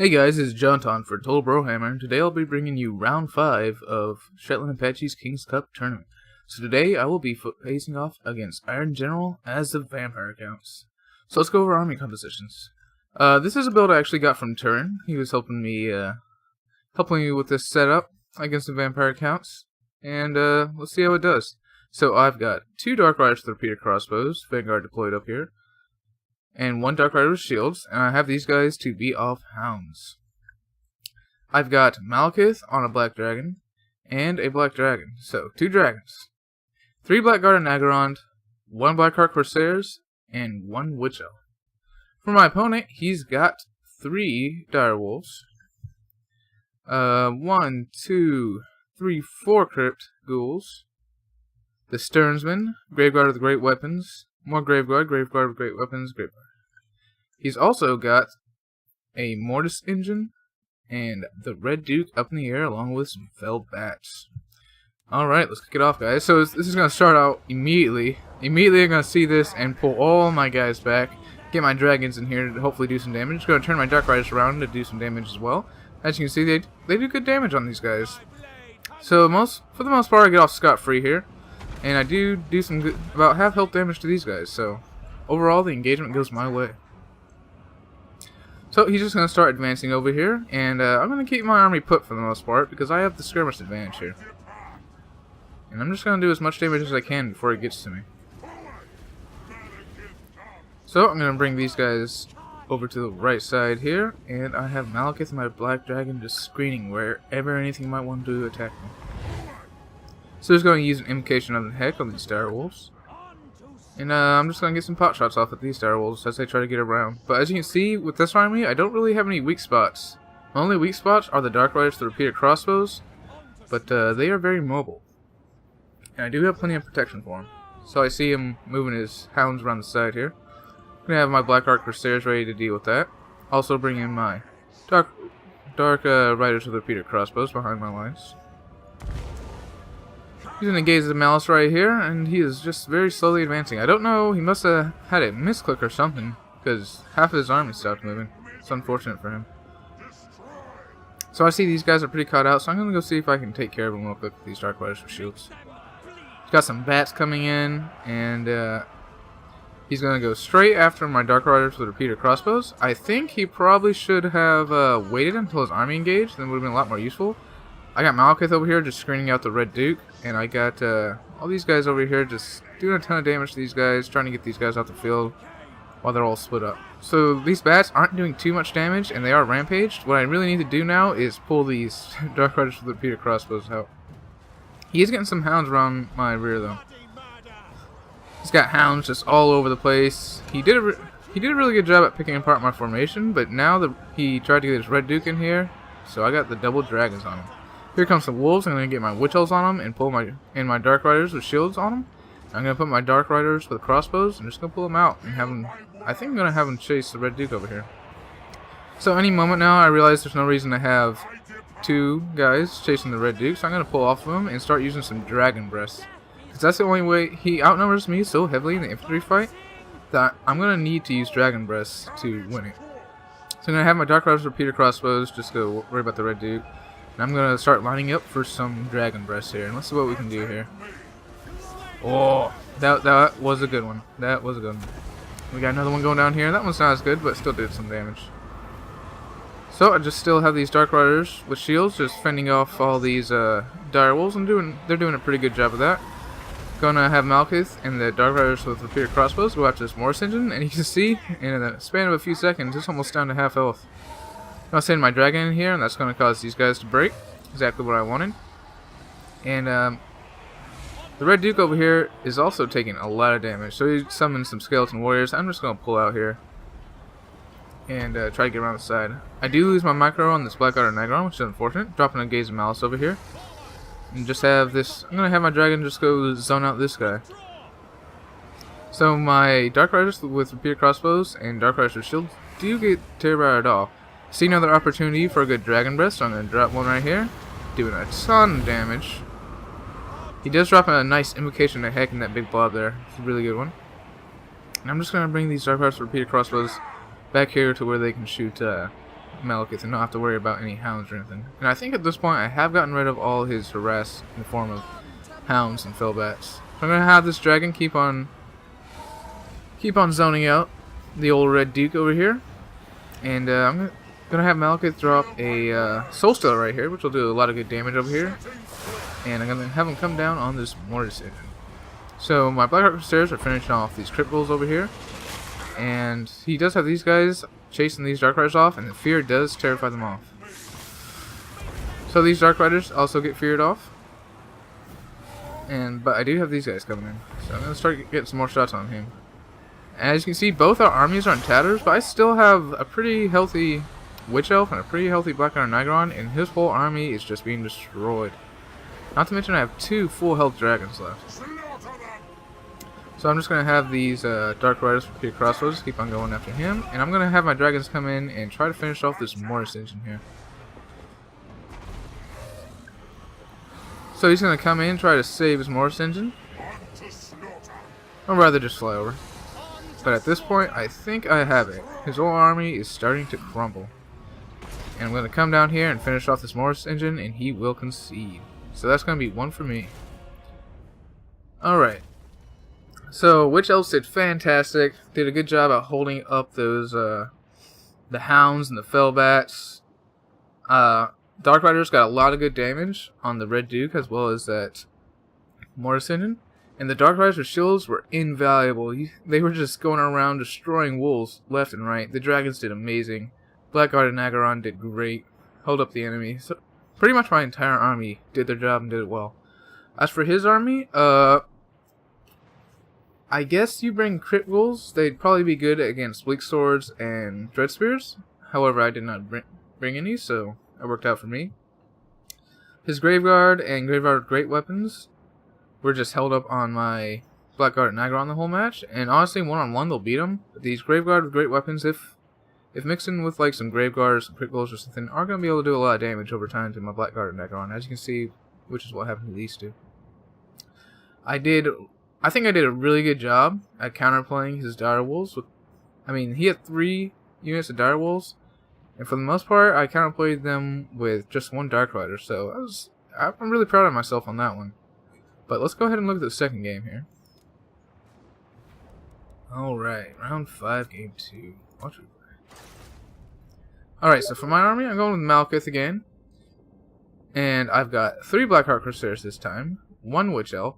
Hey guys, it's JonTaun for Total Brohammer, and today I'll be bringing you round 5 of Shetland Apache's King's Cup tournament. So today I will be facing off against IronGeneral as the vampire counts. So let's go over army compositions. This is a build I actually got from Turin. He was helping me with this setup against the vampire counts, and let's see how it does. So I've got 2 Dark Riders with repeated crossbows, Vanguard deployed up here, and 1 Dark Rider with shields, and I have these guys to beat off hounds. I've got Malekith on a black dragon, and a black dragon, so 2 dragons. 3 Blackguard and Nagarond, 1 Blackheart Corsairs, and 1 Witch Elf. For my opponent, he's got 3 Direwolves, 1, 2, 3, 4 Crypt Ghouls, the Sternsman, Graveguard with great weapons, more Graveguard with great weapons, Graveguard. He's also got a Mortis engine and the Red Duke up in the air along with some felled bats. Alright, let's kick it off, guys. So this is going to start out immediately. Immediately I'm going to see this and pull all my guys back. Get my dragons in here to hopefully do some damage. Going to turn my Dark Riders around to do some damage as well. As you can see, they do good damage on these guys. So for the most part I get off scot-free here. And I do some good, about half health damage to these guys. So overall the engagement goes my way. So he's just going to start advancing over here, and I'm going to keep my army put for the most part, because I have the skirmish advantage here. And I'm just going to do as much damage as I can before he gets to me. So I'm going to bring these guys over to the right side here, and I have Malekith and my black dragon just screening wherever anything might want to attack me. So he's going to use an invocation of the heck on these direwolves. And I'm just going to get some pot shots off at these direwolves as they try to get around. But as you can see, with this army, I don't really have any weak spots. My only weak spots are the Dark Riders with the repeated crossbows, but they are very mobile. And I do have plenty of protection for him. So I see him moving his hounds around the side here. I'm going to have my Blackheart Corsairs ready to deal with that. Also bring in my Dark Riders with repeated crossbows behind my lines. He's going to engage the Malice right here, and he is just very slowly advancing. I don't know, he must have had a misclick or something, because half of his army stopped moving. It's unfortunate for him. So I see these guys are pretty caught out, so I'm going to go see if I can take care of them real quick with these Dark Riders with shields. He's got some bats coming in, and he's going to go straight after my Dark Riders with repeated crossbows. I think he probably should have waited until his army engaged, then it would have been a lot more useful. I got Malekith over here just screening out the Red Duke, and I got all these guys over here just doing a ton of damage to these guys, trying to get these guys out the field while they're all split up. So these bats aren't doing too much damage, and they are rampaged. What I really need to do now is pull these Dark Riders with repeated crossbows out. He is getting some hounds around my rear, though. He's got hounds just all over the place. He did a really good job at picking apart my formation, but now he tried to get his Red Duke in here, so I got the double dragons on him. Here comes the wolves. I'm going to get my Witch Elves on them and pull my Dark Riders with shields on them. I'm going to put my Dark Riders with crossbows and just going to pull them out and have them. I think I'm going to have them chase the Red Duke over here. So any moment now, I realize there's no reason to have 2 guys chasing the Red Duke, so I'm going to pull off of him and start using some Dragon Breaths. Because that's the only way. He outnumbers me so heavily in the infantry fight that I'm going to need to use Dragon Breaths to win it. So I'm going to have my Dark Riders with repeated crossbows, just go worry about the Red Duke. And I'm going to start lining up for some Dragon Breaths here. And let's see what we can do here. Oh, that was a good one. That was a good one. We got another one going down here. That one's not as good, but still did some damage. So I just still have these Dark Riders with shields just fending off all these direwolves. They're doing a pretty good job of that. Gonna have Malekith and the Dark Riders with repeated crossbows go after this Mortis engine. And you can see, in the span of a few seconds, it's almost down to half health. I'm going to send my dragon in here, and that's going to cause these guys to break. Exactly what I wanted. And the Red Duke over here is also taking a lot of damage. So he summoned some Skeleton Warriors. I'm just going to pull out here and try to get around the side. I do lose my micro on this Blackguard and Nagarond, which is unfortunate. Dropping a Gaze of Malice over here. And just have this. I'm going to have my dragon just go zone out this guy. So my Dark Riders with repeated crossbows and Dark Riders with shields do get terrified at all. See another opportunity for a good Dragon Breath, so I'm going to drop one right here, doing a ton of damage. He does drop a nice invocation of heck in that big blob there. It's a really good one. And I'm just going to bring these Dark Riders with repeated crossbows back here to where they can shoot Malekith and not have to worry about any hounds or anything. And I think at this point I have gotten rid of all his harass in the form of hounds and fellbats. So I'm gonna have this dragon keep on zoning out the old Red Duke over here, and I'm gonna have Malekith drop a Soul Stealer right here, which will do a lot of good damage over here, and I'm gonna have him come down on this Mortis engine. So my Blackheart Crusaders are finishing off these crit rolls over here, and he does have these guys chasing these Dark Riders off, and the fear does terrify them off. So these Dark Riders also get feared off, but I do have these guys coming in, so I'm gonna start getting some more shots on him. As you can see, both our armies are in tatters, but I still have a pretty healthy Witch Elf and a pretty healthy Black Iron Nigron, and his whole army is just being destroyed. Not to mention I have 2 full health dragons left. So I'm just going to have these Dark Riders for Peter Crossroads keep on going after him, and I'm going to have my dragons come in and try to finish off this Mortis engine here. So he's going to come in and try to save his Mortis engine, or rather just fly over. But at this point, I think I have it. His whole army is starting to crumble. And I'm going to come down here and finish off this Mortis engine, and he will concede. So that's going to be 1 for me. Alright. So, Witch Elves did fantastic. Did a good job at holding up those, the Hounds and the Fellbats. Dark Riders got a lot of good damage on the Red Duke, as well as that Mortis engine. And the Dark Riders with shields were invaluable. They were just going around destroying wolves left and right. The dragons did amazing. Blackguard and Nagaron did great. Held up the enemy. So pretty much my entire army did their job and did it well. As for his army, I guess you bring crit rolls. They'd probably be good against Bleak Swords and Dread Spears. However, I did not bring any, so it worked out for me. His Graveguard and Graveguard Great Weapons were just held up on my Blackguard and Nagaron the whole match, and honestly, one-on-one they'll beat them. But these Graveguard with Great Weapons, if mixed in with like some Graveguards, some crit rolls or something, are going to be able to do a lot of damage over time to my Blackguard and Nagaron, as you can see, which is what happened to these two. I think I did a really good job at counterplaying his Direwolves. He had 3 units of Direwolves, and for the most part, I counterplayed them with just 1 Dark Rider, so I'm really proud of myself on that one. But let's go ahead and look at the second game here. Alright, round 5, game 2. Alright, so for my army, I'm going with Malekith again. And I've got 3 Blackheart Crusaders this time, 1 Witch Elf,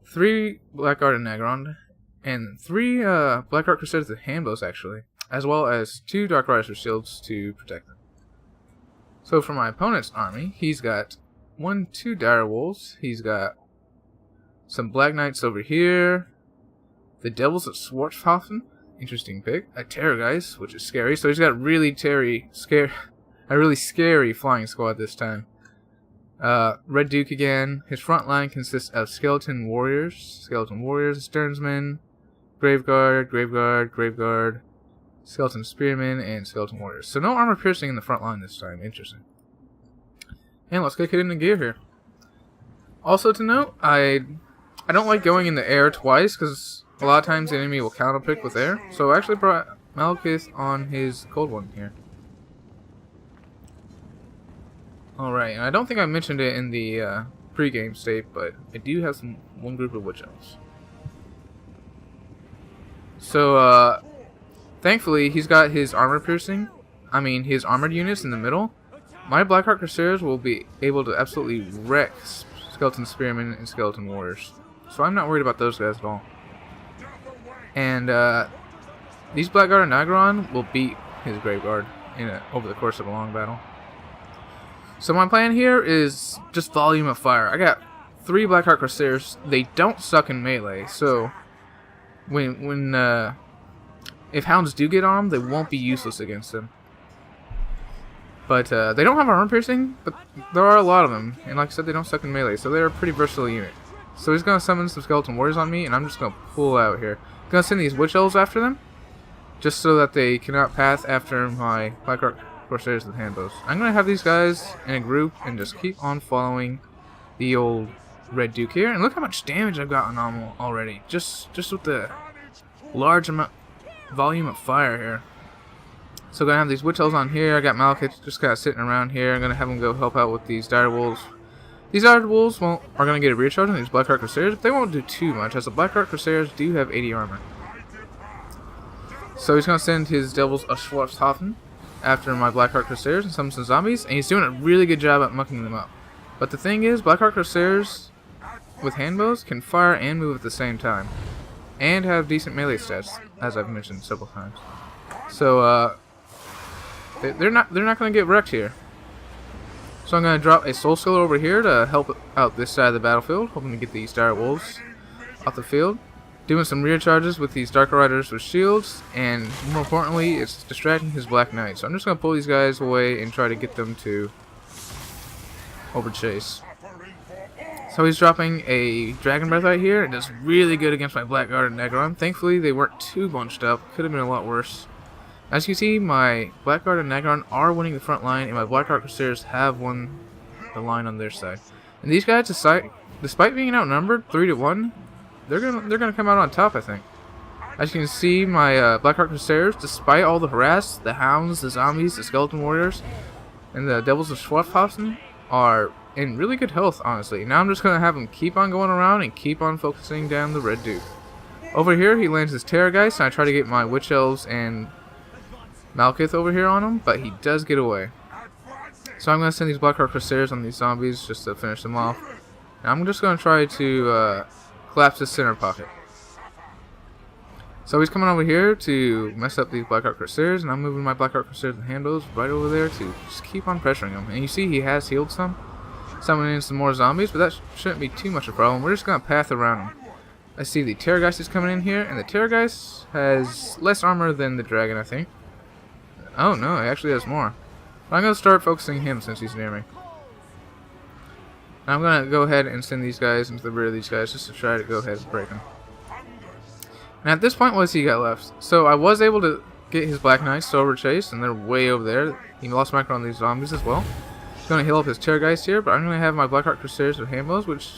3 Blackguard and Nagaron, and 3 Blackheart Crusaders with handbows actually, as well as 2 Dark Riders with shields to protect them. So for my opponent's army, he's got 2 Direwolves, he's got some Black Knights over here, the Devils of Schwarzhofen, interesting pick, a Terrorgeist, which is scary, so he's got a really scary flying squad this time. Red Duke again. His front line consists of Skeleton Warriors, Sternsmen, Graveguard, Skeleton Spearmen, and Skeleton Warriors. So no armor piercing in the front line this time. Interesting. And let's kick it into gear here. Also to note, I don't like going in the air twice, because a lot of times the enemy will counterpick with air. So I actually brought Malekith on his cold one here. Alright, and I don't think I mentioned it in the pre-game state, but I do have one group of Witch Elves. So, thankfully, he's got his armor piercing, his armored units in the middle. My Blackheart Crusaders will be able to absolutely wreck Skeleton Spearmen and Skeleton Warriors. So I'm not worried about those guys at all. And, these Blackguard and Nagaron will beat his Graveguard over the course of a long battle. So my plan here is just volume of fire. I got 3 Blackheart Crusaders. They don't suck in melee, so if hounds do get on them, they won't be useless against them. But they don't have armor piercing, but there are a lot of them, and like I said, they don't suck in melee, so they're a pretty versatile unit. So he's gonna summon some Skeleton Warriors on me, and I'm just gonna pull out here. I'm gonna send these Witch Elves after them, just so that they cannot path after my Blackheart Crusaders with handbows. I'm gonna have these guys in a group and just keep on following the old Red Duke here. And look how much damage I've gotten on him already, just with the large volume of fire here. So gonna have these witch elves on here. I got Malekith just kind of sitting around here. I'm gonna have him go help out with these dire wolves. These dire wolves are gonna get a rear charge on these Blackheart Crusaders, but they won't do too much, as the Blackheart Crusaders do have 80 armor. So he's gonna send his devils a Schwarzhafen after my Blackheart Crusaders and some zombies, and he's doing a really good job at mucking them up. But the thing is, Blackheart Crusaders with handbows can fire and move at the same time, and have decent melee stats, as I've mentioned several times. So they're not gonna get wrecked here. So I'm gonna drop a Soul Skiller over here to help out this side of the battlefield, hoping to get these dire wolves off the field. Doing some rear charges with these Darker Riders with shields, and more importantly, it's distracting his Black Knight. So I'm just gonna pull these guys away and try to get them to overchase. So he's dropping a Dragon Breath right here. It does really good against my Blackguard and Nagaron. Thankfully, they weren't too bunched up. Could have been a lot worse. As you see, my Blackguard and Nagaron are winning the front line, and my Blackheart Crusaders have won the line on their side. And these guys, despite being outnumbered 3-1, they're gonna come out on top, I think. As you can see, my Blackheart Crusaders, despite all the harass, the hounds, the zombies, the skeleton warriors, and the devils of Schwarzhausen, are in really good health, honestly. Now I'm just gonna have him keep on going around and keep on focusing down the Red Duke. Over here, he lands his Terrorgeist, and I try to get my Witch Elves and Malekith over here on him, but he does get away. So I'm going to send these Blackheart Crusaders on these zombies just to finish them off. And I'm just going to try to collapse this center pocket. So he's coming over here to mess up these Blackheart Crusaders, and I'm moving my Blackheart Crusaders and handles right over there to just keep on pressuring him. And you see he has healed some, summoning in some more zombies, but that shouldn't be too much of a problem. We're just going to path around him. I see the Terrorgeist is coming in here, and the Terrorgeist has less armor than the Dragon, I think. Oh no, he actually has more. I'm going to start focusing him since he's near me. I'm going to go ahead and send these guys into the rear of these guys just to try to go ahead and break them. And at this point, what has he got left? So I was able to get his Black Knights to overchase, and they're way over there. He lost micro on these zombies as well. He's going to heal up his Terrorgeist here, but I'm going to have my Blackheart Crusaders with handbows, which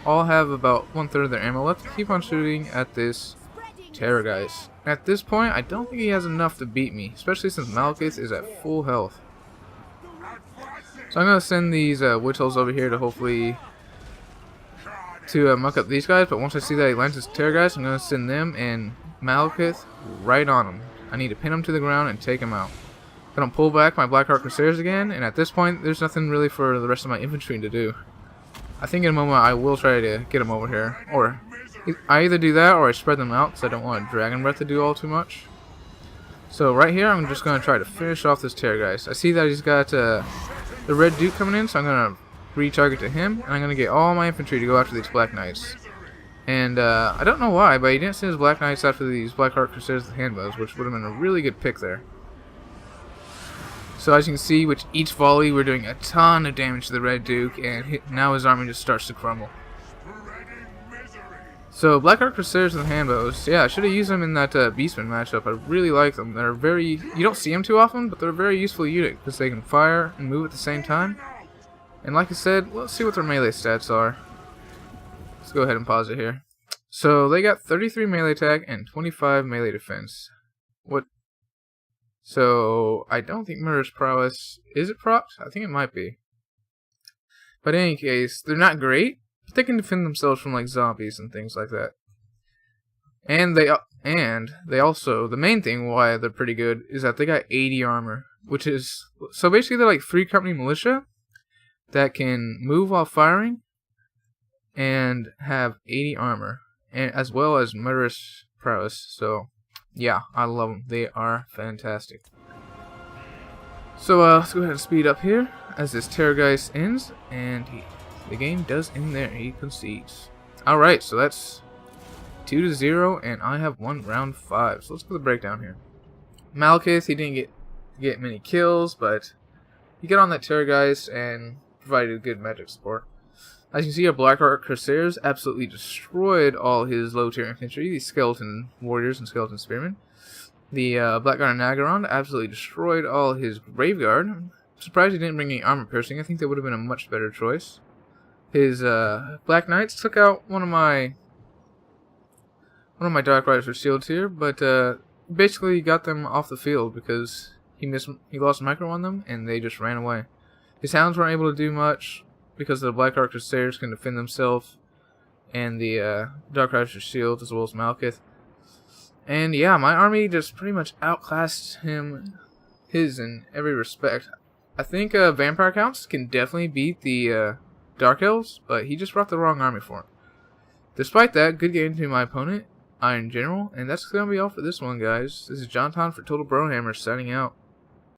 all have about 1/3 of their ammo left, to keep on shooting at this Terrorgeist. At this point, I don't think he has enough to beat me, especially since Malekith is at full health. So I'm going to send these Witch Elves over here to hopefully muck up these guys, but once I see that he lands his Terrorgeist, I'm going to send them and Malekith right on him. I need to pin him to the ground and take him out. I'm going to pull back my Blackheart Crusaders again, and at this point, there's nothing really for the rest of my infantry to do. I think in a moment I will try to get him over here, or I either do that or I spread them out because I don't want a Dragon Breath to do all too much. So right here I'm just going to try to finish off this Terrorgeist. I see that he's got the Red Duke coming in, so I'm going to retarget to him, and I'm going to get all my infantry to go after these Black Knights. And I don't know why, but he didn't send his Black Knights after these Blackheart Crusaders with handbows, which would have been a really good pick there. So as you can see, with each volley we're doing a ton of damage to the Red Duke, and now his army just starts to crumble. So Blackheart Crusaders and handbows, yeah, I should have used them in that Beastman matchup. I really like them. They're you don't see them too often, but they're a very useful unit because they can fire and move at the same time. And like I said, let's see what their melee stats are. Let's go ahead and pause it here. So they got 33 melee attack and 25 melee defense. What? So I don't think Murderous Prowess, is it procced? I think it might be. But in any case, they're not great. They can defend themselves from like zombies and things like that. And they also, the main thing why they're pretty good is that they got 80 armor, which is, so basically they're like 3 company militia that can move while firing and have 80 armor, and as well as murderous prowess. So yeah, I love them. They are fantastic. So let's go ahead and speed up here as this Terrorgeist ends, and the game does end there. He concedes. Alright, so that's 2-0, and I have won round 5. So let's go to the breakdown here. Malekith, he didn't get many kills, but he got on that Terrorgeist and provided good magic support. As you can see, our Blackheart Crusaders absolutely destroyed all his low tier infantry, these skeleton warriors and skeleton spearmen. The Blackguard and Nagaron absolutely destroyed all his Graveguard. I'm surprised he didn't bring any armor piercing. I think that would have been a much better choice. His Black Knights took out one of my Dark Riders with shields here, but basically got them off the field because He lost micro on them, and they just ran away. His hounds weren't able to do much because the Black Arc Crusaders can defend themselves, and the Dark Rider's shield as well as Malekith. And yeah, my army just pretty much outclassed his in every respect. I think Vampire Counts can definitely beat the Dark Elves, but he just brought the wrong army for him. Despite that, good game to my opponent, IronGeneral, and that's going to be all for this one, guys. This is JonTaun for Total Brohammer signing out.